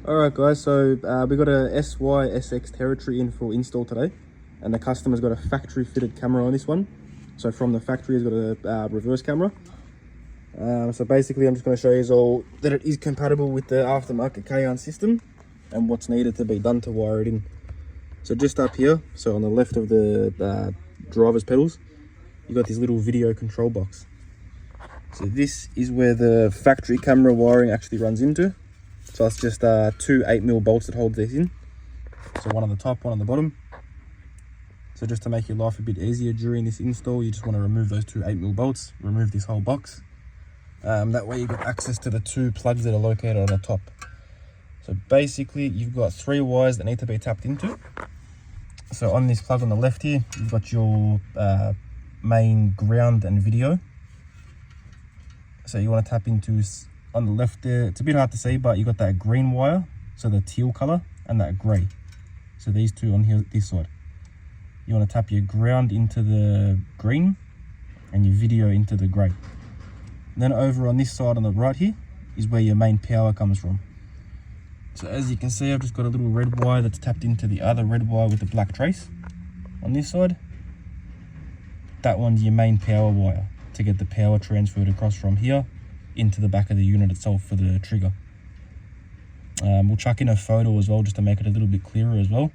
Alright guys, so we got a SYSX territory in for install today, and the customer's got a factory fitted camera on this one. So from the factory he's got a reverse camera. So basically I'm just going to show you all that it is compatible with the aftermarket KAYHAN system and what's needed to be done to wire it in. So just up here, so on the left of the driver's pedals, you've got this little video control box. So this is where the factory camera wiring actually runs into. So it's just two 8mm bolts that hold this in. So one on the top, one on the bottom. So just to make your life a bit easier during this install, you just want to remove those two 8mm bolts, remove this whole box. That way you've got access to the two plugs that are located on the top. So basically you've got 3 wires that need to be tapped into. So on this plug on the left here, you've got your main ground and video. So you want to tap into, on the left there, it's a bit hard to see, but you got that green wire, so the teal color, and that gray. So these two on here, this side. You want to tap your ground into the green and your video into the gray. Then over on this side on the right here is where your main power comes from. So as you can see, I've just got a little red wire that's tapped into the other red wire with the black trace on this side. That one's your main power wire to get the power transferred across from here into the back of the unit itself for the trigger. We'll chuck in a photo as well just to make it a little bit clearer as well,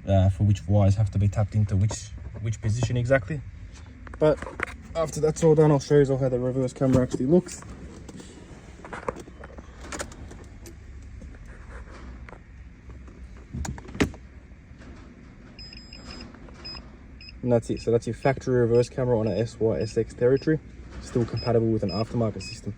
for which wires have to be tapped into which position exactly. But after that's all done, I'll show you how the reverse camera actually looks. And that's it. So that's your factory reverse camera on a SYSX territory, still compatible with an aftermarket system.